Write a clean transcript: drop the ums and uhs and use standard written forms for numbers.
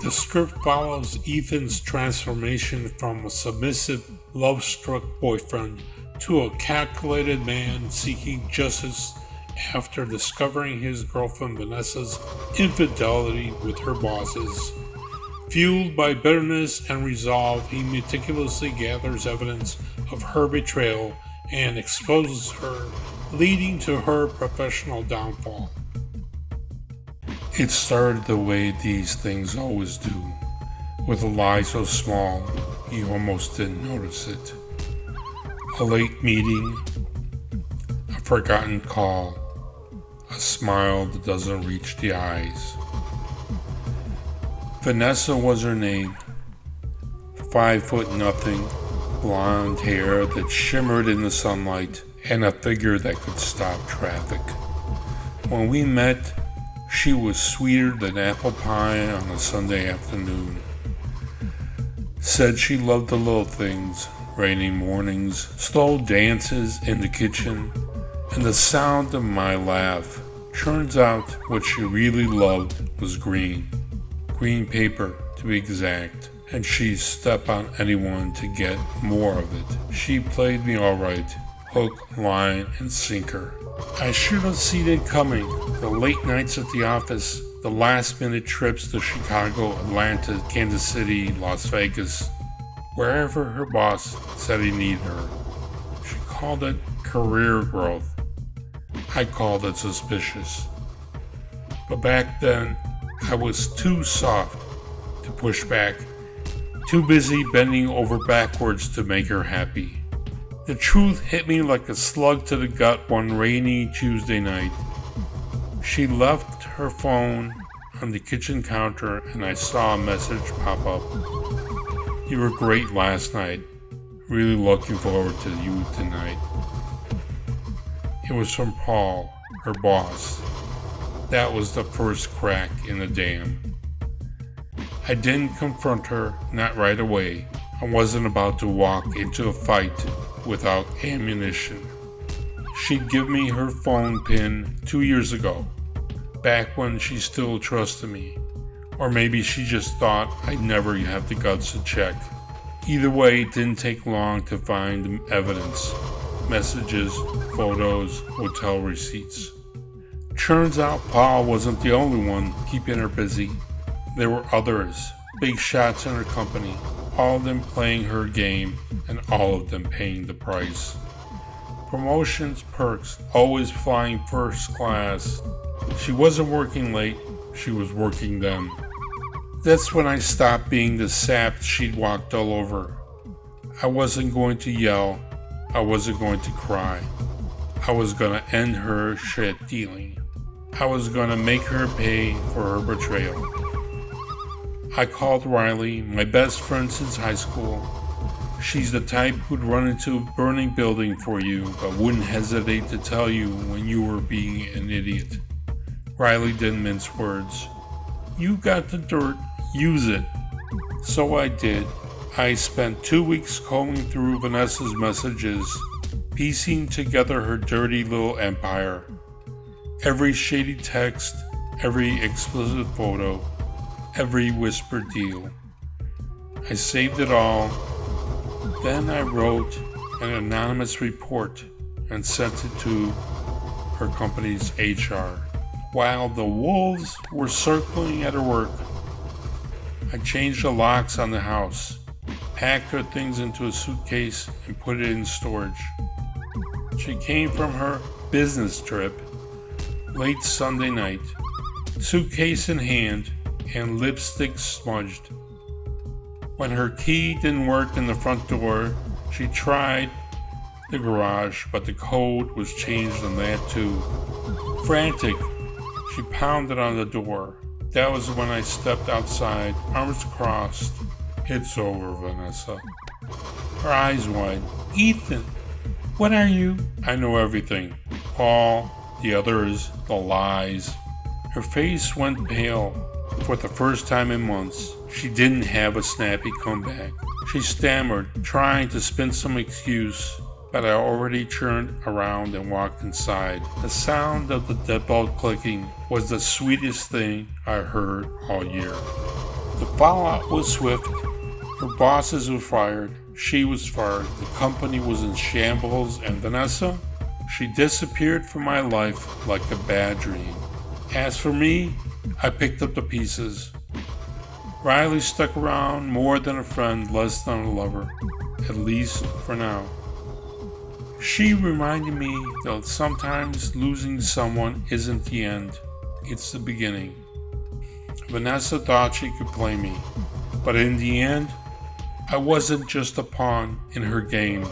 The script follows Ethan's transformation from a submissive, love-struck boyfriend to a calculated man seeking justice after discovering his girlfriend Vanessa's infidelity with her bosses. Fueled by bitterness and resolve, he meticulously gathers evidence of her betrayal and exposes her, leading to her professional downfall. It started the way these things always do, with a lie so small you almost didn't notice it. A late meeting, a forgotten call, a smile that doesn't reach the eyes. Vanessa was her name. 5'0", blonde hair that shimmered in the sunlight, and a figure that could stop traffic. When we met, she was sweeter than apple pie on a Sunday afternoon. Said she loved the little things, rainy mornings, slow dances in the kitchen, and the sound of my laugh. Turns out what she really loved was green paper to be exact, and she'd step on anyone to get more of it. She played me alright, hook, line, and sinker. I should have seen it coming. The late nights at the office, the last-minute trips to Chicago, Atlanta, Kansas City, Las Vegas, wherever her boss said he needed her. She called it career growth. I called it suspicious. But back then, I was too soft to push back, too busy bending over backwards to make her happy. The truth hit me like a slug to the gut one rainy Tuesday night. She left her phone on the kitchen counter and I saw a message pop up. You were great last night. Really looking forward to you tonight. It was from Paul, her boss. That was the first crack in the dam. I didn't confront her, not right away. I wasn't about to walk into a fight without ammunition. She'd give me her phone pin 2 years ago, back when she still trusted me. Or maybe she just thought I'd never have the guts to check. Either way, it didn't take long to find evidence. Messages, photos, hotel receipts. Turns out Paul wasn't the only one keeping her busy. There were others, big shots in her company, all of them playing her game and all of them paying the price. Promotions, perks, always flying first class. She wasn't working late, she was working them. That's when I stopped being the sap she'd walked all over. I wasn't going to yell, I wasn't going to cry. I was gonna end her shit dealing. I was gonna make her pay for her betrayal. I called Riley, my best friend since high school. She's the type who'd run into a burning building for you, but wouldn't hesitate to tell you when you were being an idiot. Riley didn't mince words. You got the dirt, use it. So I did. I spent 2 weeks combing through Vanessa's messages, piecing together her dirty little empire. Every shady text, every explicit photo, every whispered deal. I saved it all. Then I wrote an anonymous report and sent it to her company's HR. While the wolves were circling at her work, I changed the locks on the house, packed her things into a suitcase, and put it in storage. She came from her business trip late Sunday night, suitcase in hand and lipstick smudged. When her key didn't work in the front door, she tried the garage, but the code was changed on that too. Frantic, she pounded on the door. That was when I stepped outside, arms crossed. It's over, Vanessa. Her eyes wide. Ethan, what are you? I know everything. Paul, the others, the lies. Her face went pale. For the first time in months, she didn't have a snappy comeback. She stammered, trying to spin some excuse, but I already turned around and walked inside. The sound of the deadbolt clicking was the sweetest thing I heard all year. The Fallout was swift. Her bosses were fired. She was fired. The company was in shambles, and Vanessa, she disappeared from my life like a bad dream. As for me, I picked up the pieces. Riley stuck around more than a friend, less than a lover, at least for now. She reminded me that sometimes losing someone isn't the end, it's the beginning. Vanessa thought she could play me, but in the end, I wasn't just a pawn in her game.